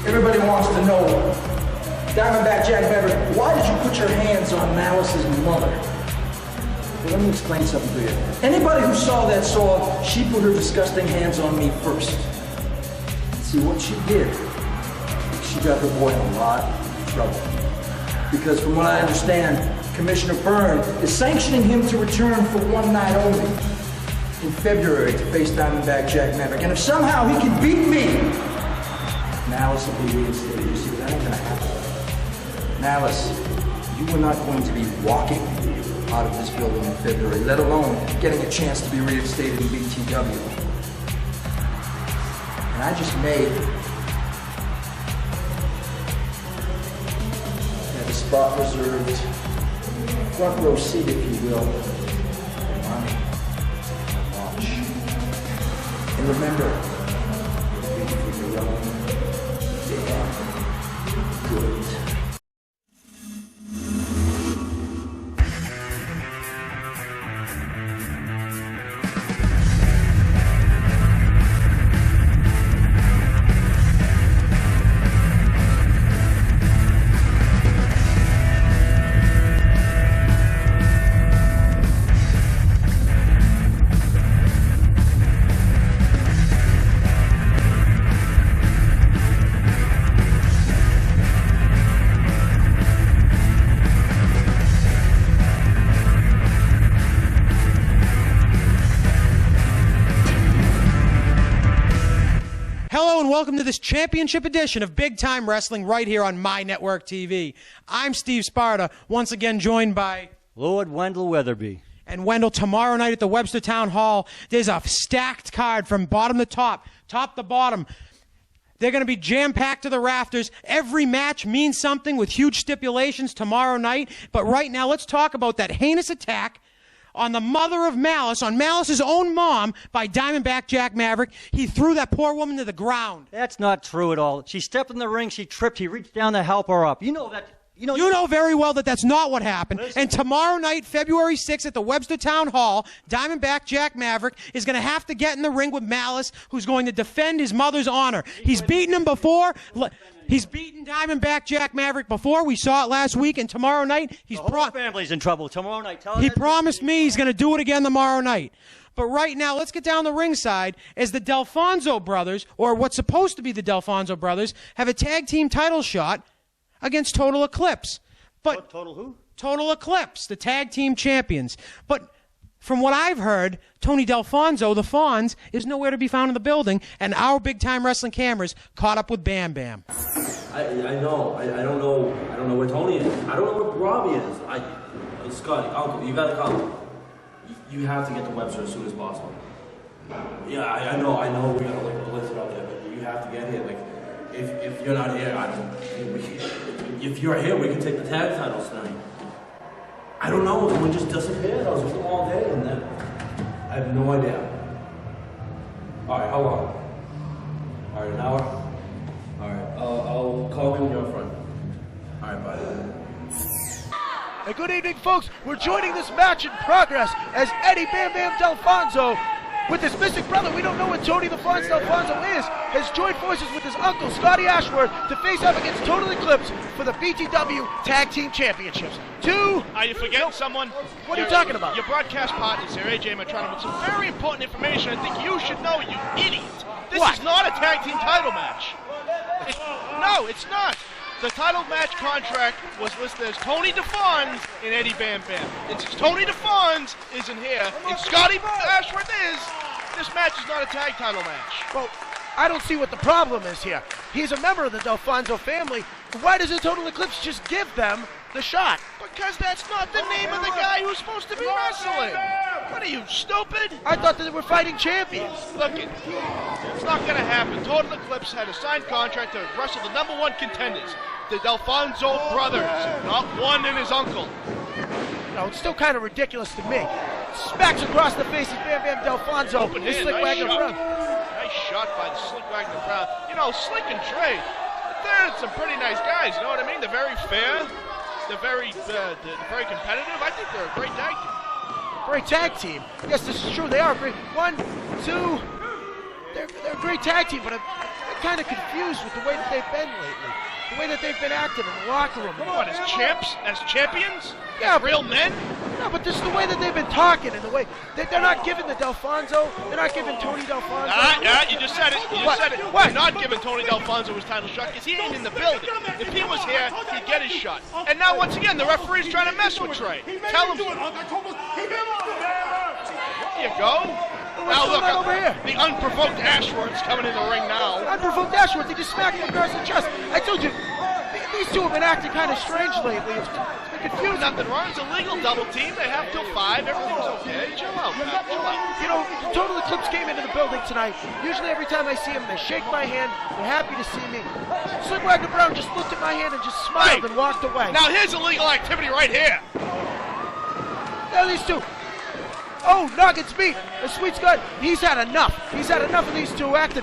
Everybody wants to know, Diamondback Jack Maverick, why did you put your hands on Malice's mother? Well, let me explain something to you. Anybody who saw that saw she put her disgusting hands on me first. See, what she did, she got her boy in a lot of trouble. Because from what I understand, Commissioner Byrne is sanctioning him to return for one night only in February to face Diamondback Jack Maverick. And if somehow he can beat me, Malice will be reinstated. You see, that ain't gonna happen. Malice, you are not going to be walking out of this building in February, let alone getting a chance to be reinstated in BTW. And I just may have a spot reserved, front row seat, if you will, for me. Watch. And remember, for your own damn good. Hello and welcome to this championship edition of Big Time Wrestling right here on MyTV. I'm Steve Sparta, once again joined by Lord Wendell Weatherby. And Wendell, tomorrow night at the Webster Town Hall, there's a stacked card from bottom to top to bottom. They're going to be jam-packed to the rafters. Every match means something with huge stipulations tomorrow night. But right now, let's talk about that heinous attack on the mother of Malice, on Malice's own mom, by Diamondback Jack Maverick. He threw that poor woman to the ground. That's not true at all. She stepped in the ring, she tripped, he reached down to help her up. You know that. You know very well that that's not what happened. Listen. And tomorrow night, February 6th at the Webster Town Hall, Diamondback Jack Maverick is going to have to get in the ring with Malice, who's going to defend his mother's honor. He's beaten him before. He's beaten Diamondback Jack Maverick before. We saw it last week, and tomorrow night the whole family's in trouble. Tomorrow night, he promised me he's going to do it again tomorrow night. But right now, let's get down the ringside as the Delfonso brothers, or what's supposed to be the Delfonso brothers, have a tag team title shot against Total Eclipse. But Total who? Total Eclipse, the tag team champions. But from what I've heard, Tony Delfonso, the Fonz, is nowhere to be found in the building, and our big-time wrestling cameras caught up with Bam Bam. I know. I don't know where Tony is. I don't know where Robbie is. Scotty, Uncle, you gotta come. You have to get to Webster as soon as possible. Yeah, I know. We gotta list it out there, but you have to get here. Like, if you're not here, if you're here, we can take the tag titles tonight. I don't know. We just disappeared. I was with them all day, and then I have no idea. All right, how long? All right, an hour. All right, I'll call me when you're in front. All right, bye. Hey, good evening, folks. We're joining this match in progress as Eddie Bam Bam Delfonso, with his mystic brother, we don't know what Tony the Fonz Delfonso is, has joined forces with his uncle, Scotty Ashworth, to face off against Total Eclipse for the BTW Tag Team Championships. Are you forgetting someone? What are you talking about? Your broadcast partners here, AJ Matrona, with some very important information I think you should know, you idiot. This is not a tag team title match. No, it's not. The title match contract was listed as Tony DeFonz and Eddie Bam Bam. And since Tony DeFonz isn't here, and Scotty Ashworth is, this match is not a tag title match. Well, I don't see what the problem is here. He's a member of the Delfonso family. Why doesn't Total Eclipse just give them the shot? Because that's not the name of the guy who's supposed to be wrestling. What are you, stupid? I thought that they were fighting champions. Look, it's not going to happen. Total Eclipse had a signed contract to wrestle the #1 contenders, the Delfonso brothers, not one and his uncle. No, it's still kind of ridiculous to me. Smacks across the face of Bam Bam Delfonso. Open hand, Slick Wagner Brown. Nice shot by the Slick Wagner Brown. You know, Slick and Trey, they're some pretty nice guys, you know what I mean? They're very fair. They're very competitive. I think they're a great tag team. Great tag team. Yes, this is true. They are great. 1, 2. They're a great tag team, but I'm kind of confused with the way that they've been lately. The way that they've been acting in the locker room. What, as champs? As champions? Yeah, as real men? No, but this is the way that they've been talking and the way they're not giving the Delfonso, they're not giving Tony Delfonso. You just said it. You just said it. What? They're not giving Tony Delfonso his title shot because he ain't in the building. If he was here, he'd get his shot. And now, once again, the referee's trying to mess with Trey. Tell him. There you go. Now look, over here? The unprovoked Ashworth's coming in the ring now. Unprovoked Ashworth, they just smacked him across the chest. I told you, these two have been acting kind of strange lately. It's been confusing. Nothing wrong. It's a legal double team. They have till 5. Everything's okay. Chill out, man. Chill out. You know, Total Eclipse came into the building tonight. Usually every time I see them, they shake my hand. They're happy to see me. Slick Wagner Brown just looked at my hand and just smiled and walked away. Now here's illegal activity right here. Now these two. Oh, Nugget's beat. The Sweet Scott, he's had enough. He's had enough of these two acting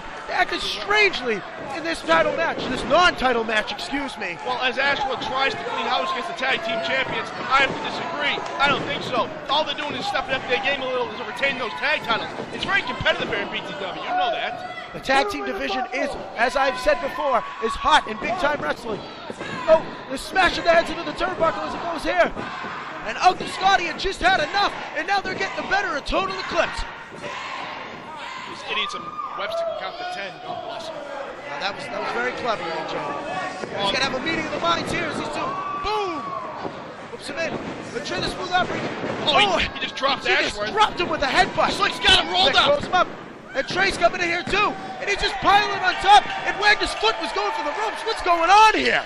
strangely in this title match, this non-title match, excuse me. Well, as Ashworth tries to clean house against the tag team champions, I have to disagree. I don't think so. All they're doing is stepping up their game a little to retain those tag titles. It's very competitive here in BTW. You know that. The tag team division is, as I've said before, is hot in big-time wrestling. Oh, the smash of the heads into the turnbuckle as it goes here. And Uncle Scotty had just had enough, and now they're getting the better of Total Eclipse. These idiots and Webster can count to 10. God bless them. Now that was very clever, AJ. He's gonna have a meeting of the minds here as these two, boom, whoops him in. But Trey the smooth operator. He just dropped Ashworth. He just dropped him with a headbutt. Slick's got him rolled up. Rolls him up. And Trey's coming in here too, and he's just piling on top. And Wagner's foot was going for the ropes. What's going on here?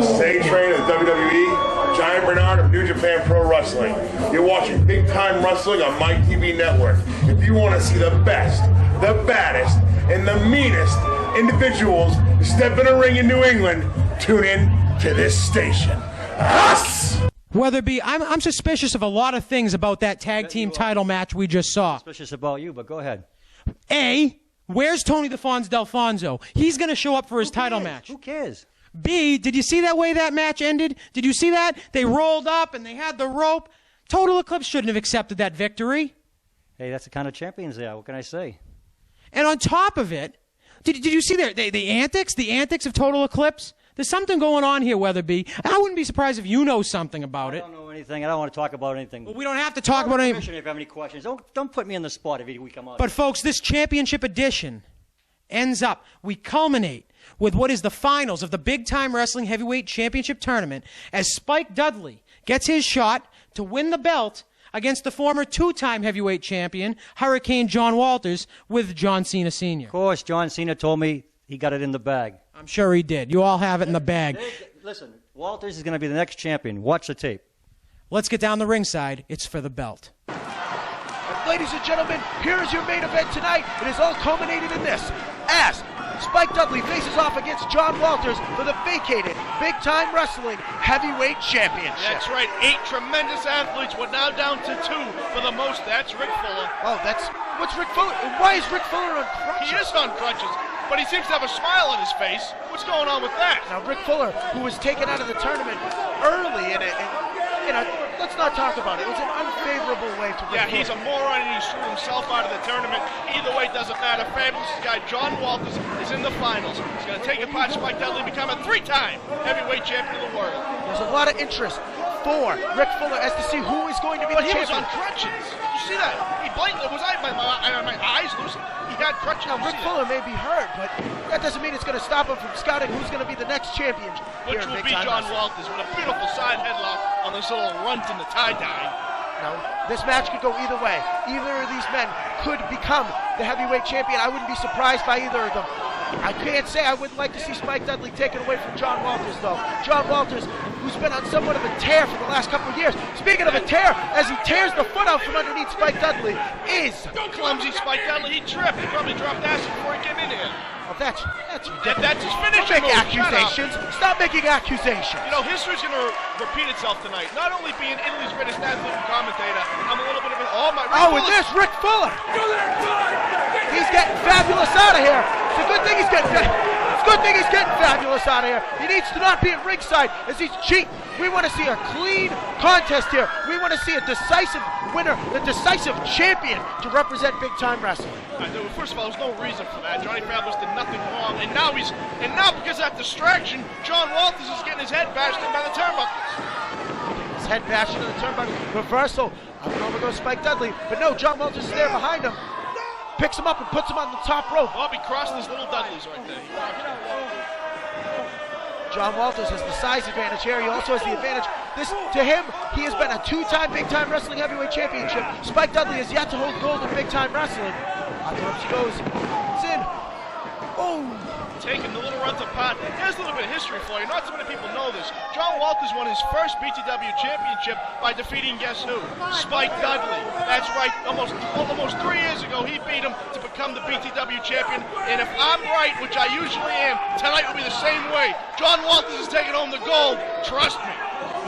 Stay trained at WWE, Giant Bernard of New Japan Pro Wrestling. You're watching Big Time Wrestling on MyTV Network. If you want to see the best, the baddest, and the meanest individuals step in a ring in New England, tune in to this station. Us! Weatherby, I'm suspicious of a lot of things about that tag team title match we just saw. Suspicious about you, but go ahead. A, where's Tony Delfonso? He's going to show up for his title match. Who cares? B, did you see that way that match ended? Did you see that? They rolled up and they had the rope. Total Eclipse shouldn't have accepted that victory. Hey, that's the kind of champions they are. What can I say? And on top of it, did you see the antics? The antics of Total Eclipse? There's something going on here, Weatherby. I wouldn't be surprised if you know something about it. I don't know anything. I don't want to talk about anything. Well, we don't have to talk about anything. If you have any questions, don't put me on the spot every week I'm on. But folks, this championship edition ends up, we culminate with what is the finals of the Big Time Wrestling Heavyweight Championship Tournament as Spike Dudley gets his shot to win the belt against the former two-time heavyweight champion, Hurricane John Walters, with John Cena Sr. Of course, John Cena told me he got it in the bag. I'm sure he did. You all have it in the bag. Listen, Walters is going to be the next champion. Watch the tape. Let's get down the ringside. It's for the belt. Ladies and gentlemen, here is your main event tonight. It is all culminated in this, as Spike Dudley faces off against John Walters for the vacated Big Time Wrestling Heavyweight Championship. That's right. 8 tremendous athletes. We're now down to 2 for the most. That's Rick Fuller. Oh, what's Rick Fuller? Why is Rick Fuller on crutches? He is on crutches, but he seems to have a smile on his face. What's going on with that? Now, Rick Fuller, who was taken out of the tournament early in it, and let's not talk about it. It was an unfavorable way to Rick Fuller. He's a moron and he threw himself out of the tournament. Either way, it doesn't matter. Fabulous guy John Walters is in the finals. He's going to take apart Spike Dudley and become a 3-time heavyweight champion of the world. There's a lot of interest for Rick Fuller as to see who is going to be the champion. But he was on crutches. Did you see that? He blatantly, was my eyes loosened? He had crutches. Now, Rick Fuller may be hurt, but that doesn't mean it's going to stop him from scouting who's going to be the next champion. Which will be John Walters with a beautiful side headlock on this little runt in the tie-dye. Now, this match could go either way. Either of these men could become the heavyweight champion. I wouldn't be surprised by either of them. I can't say I wouldn't like to see Spike Dudley taken away from John Walters, though. John Walters, who's been on somewhat of a tear for the last couple of years. Speaking of a tear, as he tears the foot out from underneath Spike Dudley, is clumsy Spike Dudley. He tripped. He probably dropped acid before he came in here. Oh, that's ridiculous. That's his finishing Don't make move. accusations. Stop making accusations. You know, history's going to repeat itself tonight. Not only being Italy's greatest athlete and commentator, I'm a little bit of an... and this, Rick Fuller. He's getting fabulous out of here. It's a good thing he's getting... It's a good thing he's getting Fabulous out of here. He needs to not be at ringside as he's cheating. We want to see a clean contest here. We want to see a decisive winner, a decisive champion to represent Big Time Wrestling. First of all, there's no reason for that. Johnny Fabulous did nothing wrong, and now because of that distraction, John Walters is getting his head bashed in by the turnbuckles. His head bashed into the turnbuckle. Reversal. Up and over goes Spike Dudley, but no, John Walters is there behind him. Picks him up and puts him on the top rope. Well, he crossed his little Dudleys right there. John Walters has the size advantage here. He also has the advantage. To him, he has been a two-time Big Time Wrestling Heavyweight Championship. Spike Dudley has yet to hold gold in Big Time Wrestling. Off the ropes he goes. It's in. Oh! Taking the little runs apart. Here's a little bit of history for you. Not so many people know this. John Walters won his first BTW championship by defeating guess who? Spike Dudley. That's right. Almost 3 years ago, he beat him to become the BTW champion. And if I'm right, which I usually am, tonight will be the same way. John Walters is taking home the gold. Trust me.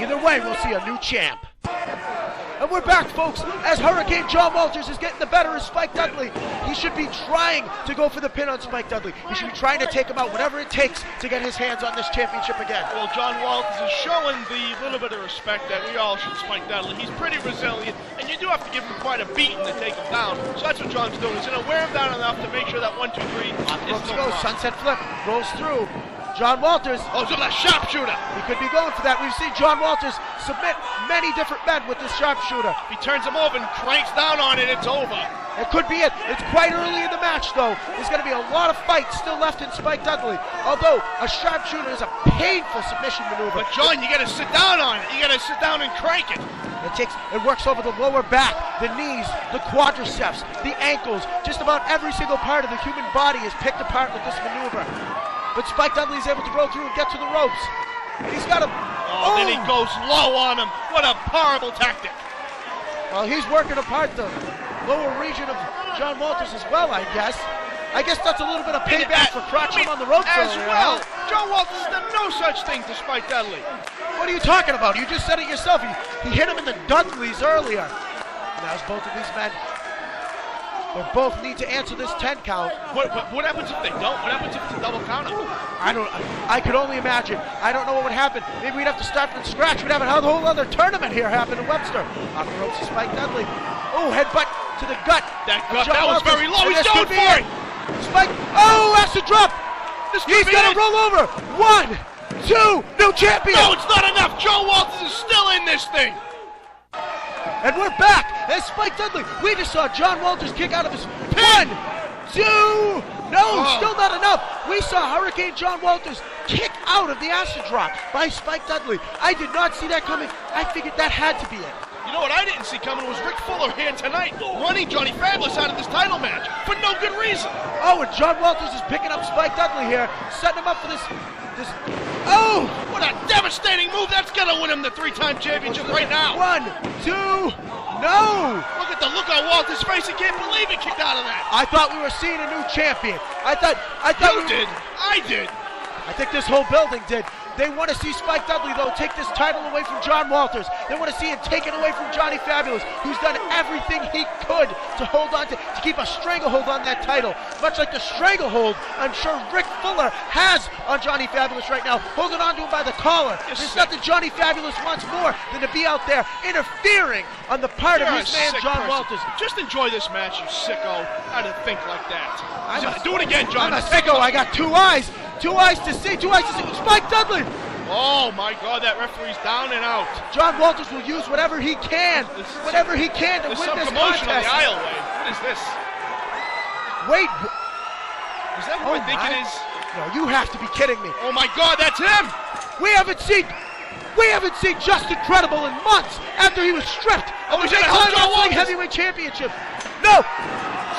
Either way, we'll see a new champ. And we're back, folks, as Hurricane John Walters is getting the better of Spike Dudley. He should be trying to go for the pin on Spike Dudley. He should be trying to take him out, whatever it takes to get his hands on this championship again. Well, John Walters is showing the little bit of respect that we all should Spike Dudley. He's pretty resilient, and you do have to give him quite a beating to take him down. So that's what John's doing. He's going to wear him down enough to make sure that 1, 2, 3 is no problem. Sunset flip, rolls through. John Walters. Oh, so that sharpshooter. He could be going for that. We've seen John Walters submit many different men with this sharpshooter. If he turns him over and cranks down on it, it's over. It could be it. It's quite early in the match, though. There's going to be a lot of fight still left in Spike Dudley. Although a sharpshooter is a painful submission maneuver. But John, you got to sit down on it. You got to sit down and crank it. It works over the lower back, the knees, the quadriceps, the ankles. Just about every single part of the human body is picked apart with this maneuver. But Spike Dudley is able to roll through and get to the ropes. He's got him. Oh, then he goes low on him. What a horrible tactic. Well, he's working apart the lower region of John Walters as well, I guess. I guess that's a little bit of payback for crotching him on the ropes as earlier, well. huh? John Walters has done no such thing to Spike Dudley. What are you talking about? You just said it yourself. He hit him in the Dudleys earlier. Now it's both of these men. They both need to answer this 10 count. What happens if they don't? What happens if it's a double counter? I could only imagine. I don't know what would happen. Maybe we'd have to start from scratch. We'd have a whole other tournament here happen in Webster. Off the ropes to Spike Dudley. Oh, headbutt to the gut. That was very low. He's going for it. Spike. Oh, has to drop. He's going to roll over. 1, 2, new champion. No, it's not enough. Joe Walters is still in this thing. And we're back as Spike Dudley. We just saw John Walters kick out of his 1, 2. No, still not enough. We saw Hurricane John Walters kick out of the acid drop by Spike Dudley. I did not see that coming. I figured that had to be it. You know what I didn't see coming was Rick Fuller here tonight, running Johnny Fabulous out of this title match for no good reason. Oh, and John Walters is picking up Spike Dudley here, setting him up for this. Oh! What a devastating move! That's gonna win him the 3-time championship right now. 1, 2, no! Look at the look on Walter's face. He can't believe he kicked out of that. I thought we were seeing a new champion. I thought you did. I did. I think this whole building did. They want to see Spike Dudley, though, take this title away from John Walters. They want to see it taken away from Johnny Fabulous, who's done everything he could to hold on to keep a stranglehold on that title. Much like the stranglehold I'm sure Rick Fuller has on Johnny Fabulous right now, holding on to him by the collar. There's nothing Johnny Fabulous wants more than to be out there interfering on the part of his man, John Walters. Just enjoy this match, you sicko. How to think like that. Do it again, John. I'm a sicko. I got 2 eyes. 2 eyes to see. 2 eyes to see. Spike Dudley. Oh my God, that referee's down and out. John Walters will use whatever he can to win this contest. There's some commotion on the aisleway. What is this? Wait. Is that who I think it is? No, you have to be kidding me. Oh my God, that's him. We haven't seen Justin Credible in months after he was stripped of the Big Time Wrestling Heavyweight Championship. No.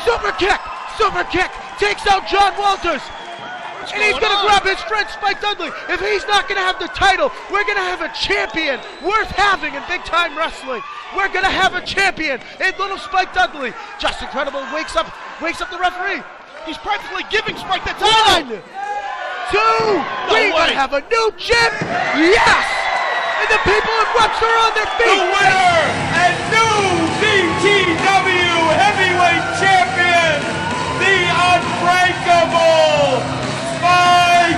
Super kick. Takes out John Walters. And he's going to grab his friend Spike Dudley. If he's not going to have the title, we're going to have a champion worth having in Big Time Wrestling. We're going to have a champion in little Spike Dudley. Justin Credible wakes up the referee. He's practically giving Spike the title. 1, 2, we might have a new champ. Yes! And the people in Webster are on their feet. The winner and new BTW heavyweight champion, the unbreakable Spike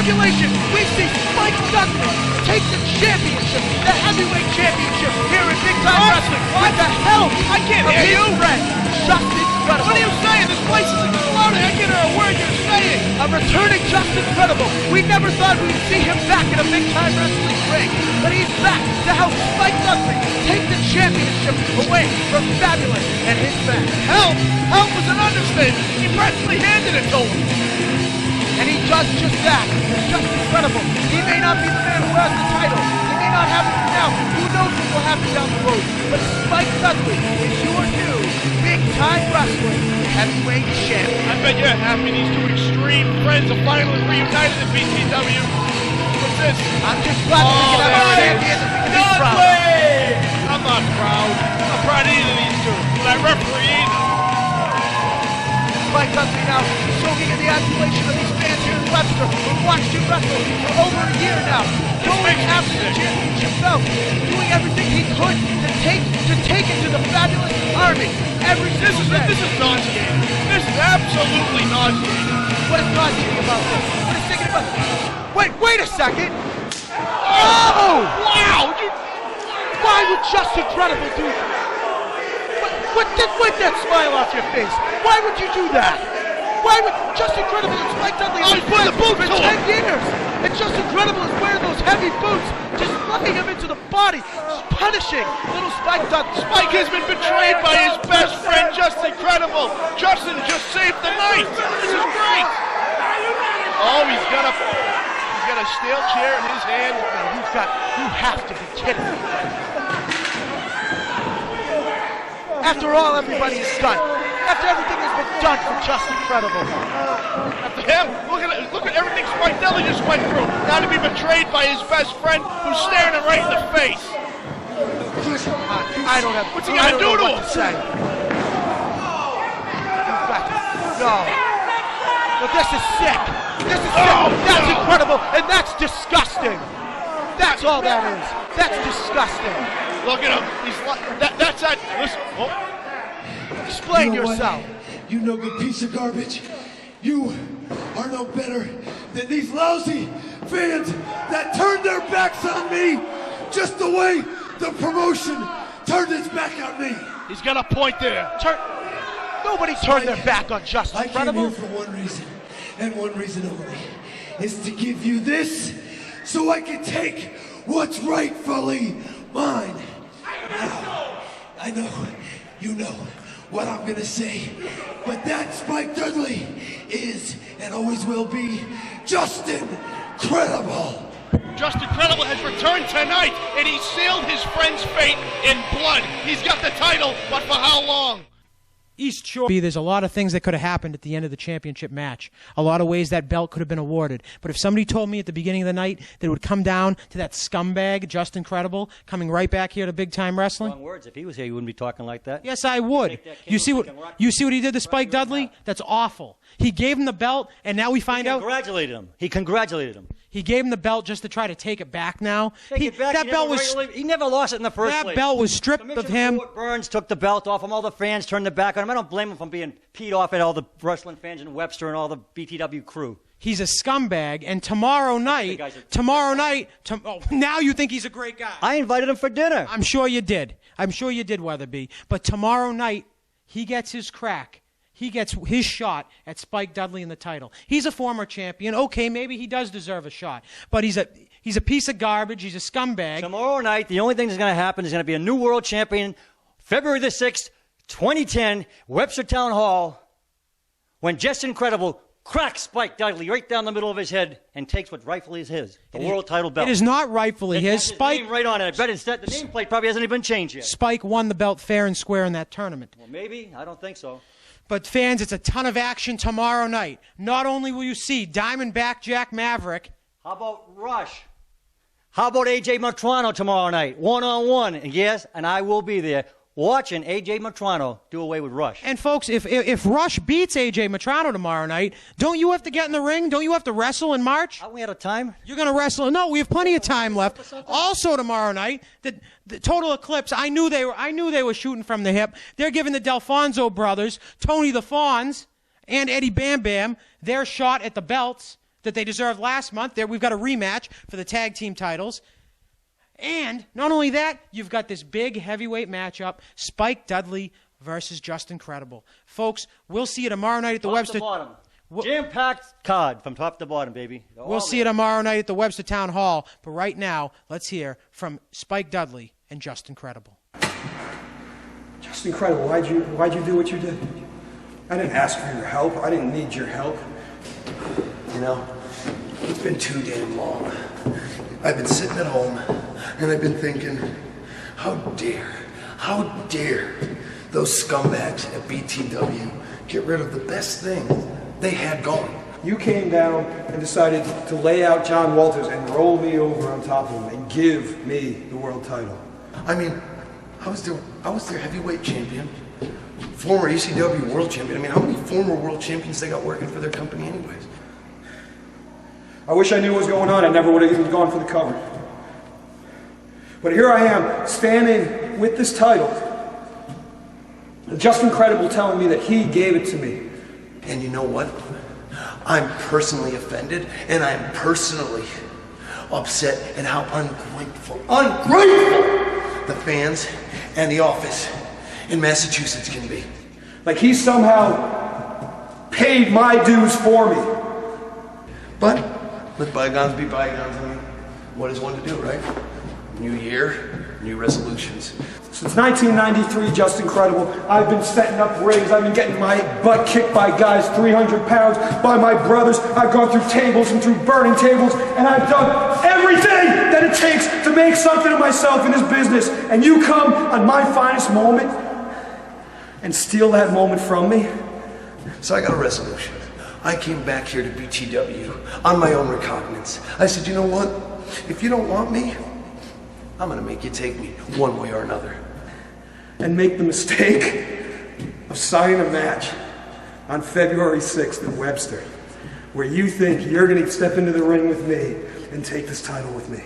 stipulation, we see Spike Dudley take the championship, the heavyweight championship here in Big Time Wrestling. What the hell? I can't hear you. Friend, Justin Credible. What are you saying? This place is exploding. I can't hear a word you're saying. A returning Justin Credible. We never thought we'd see him back in a Big Time Wrestling ring, but he's back to help Spike Dudley take the championship away from Fabulous and his fans. Help! Help was an understatement. He practically handed it to him. And he does just that. It's just incredible. He may not be the man who has the title. He may not have it now. Who knows what will happen down the road. But Spike Dudley is your new Big Time Wrestling heavyweight champion. I bet you're happy these two extreme friends are finally reunited in BTW. What's this? I'm just glad that we can have a champion that we can be proud of. I'm not proud. I'm not proud of either of these two. But I referee either. Spike Dudley now soaking in the adulation of these fans here in Webster who've watched him wrestle for over a year now. Going after the championship belt, doing everything he could to take it to the Fabulous Army. This is nauseating. This is absolutely nauseating. What is nauseating about this? What is thinking about this? Wait a second! Oh! Wow! Why would Justin Credible do that? Wipe that smile off your face. Why would you do that? Why would Justin Credible and Spike Dudley Oh, he's putting the boots for 10 years? And Justin Credible is wearing those heavy boots, just slugging him into the body, just punishing little Spike Dudley. Spike has been betrayed by his best friend, Justin Credible. Justin just saved the night. This is great. Oh, he's got a steel chair in his hand. You have to be kidding me. After all everybody's done, after everything has been done for Justin Credible. After him, look at everything Spike Dudley just went through. Now to be betrayed by his best friend who's staring him right in the face. I don't have. What's he gonna do to him? No. But this is sick. This is sick. That's incredible, and that's disgusting. That's all that is. That's disgusting. Look at him. That's that. Listen. Oh. Explain yourself. You no good piece of garbage. You are no better than these lousy fans that turned their backs on me just the way the promotion turned its back on me. He's got a point there. Nobody turned their back on Justin Credible. I came here for one reason, and one reason only, is to give you this so I can take what's rightfully mine. Now, I know, you know what I'm gonna say, but that Spike Dudley is and always will be Justin Credible. Justin Credible has returned tonight, and he sealed his friend's fate in blood. He's got the title, but for how long? East Shore. There's a lot of things that could have happened at the end of the championship match. A lot of ways that belt could have been awarded. But if somebody told me at the beginning of the night that it would come down to that scumbag, Justin Credible, coming right back here to Big Time Wrestling. Wrong words. If he was here, you wouldn't be talking like that. Yes, I would. You see what he did to Spike Dudley? That's awful. He gave him the belt, and now we find out. He congratulated him. He gave him the belt just to try to take it back now. He never lost it in the first place. That belt was stripped of him. Fort Burns took the belt off him. All the fans turned their back on him. I don't blame him for being peed off at all the wrestling fans in Webster and all the BTW crew. He's a scumbag, and tomorrow night, now you think he's a great guy. I invited him for dinner. I'm sure you did. Weatherby. But tomorrow night, he gets his crack. He gets his shot at Spike Dudley in the title. He's a former champion. Okay, maybe he does deserve a shot. But he's a piece of garbage. He's a scumbag. Tomorrow night, the only thing that's going to happen is going to be a new world champion, February the 6th, 2010, Webster Town Hall, when Justin Credible cracks Spike Dudley right down the middle of his head and takes what rightfully is his, the world title belt. It is not rightfully his. Spike name right on it. I bet the nameplate probably hasn't even changed yet. Spike won the belt fair and square in that tournament. Well, maybe. I don't think so. But fans, it's a ton of action tomorrow night. Not only will you see Diamondback Jack Maverick. How about Rush? How about AJ Matrano tomorrow night? One-on-one. And yes, and I will be there watching AJ Matrano do away with Rush. And folks, if Rush beats AJ Matrano tomorrow night, don't you have to get in the ring? Don't you have to wrestle in March? Are we out of time? You're going to wrestle? No, we have plenty of time left. Also tomorrow night, the Total Eclipse. I knew they were shooting from the hip. They're giving the Delfonso brothers, Tony the Fonz, and Eddie Bam Bam their shot at the belts. that they deserved last month. There, we've got a rematch for the tag team titles. And not only that, you've got this big heavyweight matchup, Spike Dudley versus Justin Credible. Folks, we'll see you tomorrow night at the Webster... Jam-packed card from top to bottom, baby. We'll see you tomorrow night at the Webster Town Hall. But right now, let's hear from Spike Dudley and Justin Credible. Justin Credible, why'd you do what you did? I didn't ask for your help. I didn't need your help. You know, it's been too damn long. I've been sitting at home, and I've been thinking, how dare those scumbags at BTW get rid of the best thing they had going. You came down and decided to lay out John Walters and roll me over on top of him and give me the world title. I mean, I was their heavyweight champion, former ECW world champion. I mean, how many former world champions they got working for their company anyways? I wish I knew what was going on. I never would have even gone for the cover. But here I am, standing with this title. Justin Credible telling me that he gave it to me. And you know what? I'm personally offended, and I'm personally upset at how ungrateful the fans and the office in Massachusetts can be. Like he somehow paid my dues for me. But let bygones be bygones. I mean, what is one to do, right? New year, new resolutions. Since 1993, Justin Credible, I've been setting up rings. I've been getting my butt kicked by guys 300 pounds, by my brothers. I've gone through tables and through burning tables, and I've done everything that it takes to make something of myself in this business. And you come on my finest moment and steal that moment from me? So I got a resolution. I came back here to BTW on my own recognizance. I said, you know what? If you don't want me, I'm gonna make you take me one way or another. And make the mistake of signing a match on February 6th in Webster, where you think you're gonna step into the ring with me and take this title with me.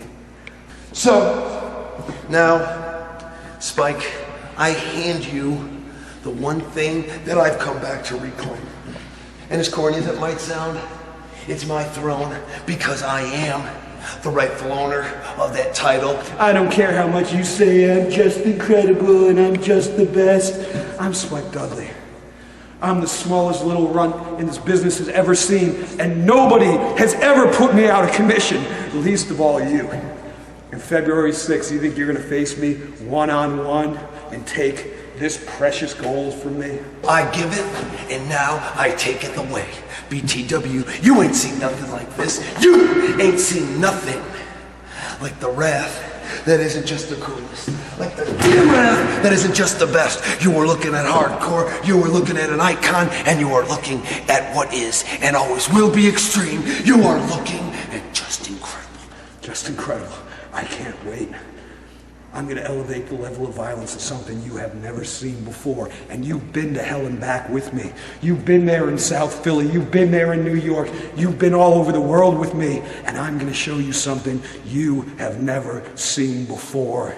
So, now, Spike, I hand you the one thing that I've come back to reclaim. And as corny as it might sound, it's my throne because I am the rightful owner of that title. I don't care how much you say I'm just incredible and I'm just the best. I'm Spike Dudley. I'm the smallest little runt in this business has ever seen, and nobody has ever put me out of commission, least of all you. And February 6th, you think you're gonna face me one-on-one and take this precious gold from me? I give it, and now I take it away. BTW, you ain't seen nothing like this. You ain't seen nothing like the wrath that isn't just the coolest. Like the wrath that isn't just the best. You are looking at hardcore, you are looking at an icon, and you are looking at what is and always will be extreme. You are looking at just incredible. Just incredible. I can't wait. I'm going to elevate the level of violence to something you have never seen before. And you've been to hell and back with me. You've been there in South Philly. You've been there in New York. You've been all over the world with me. And I'm going to show you something you have never seen before.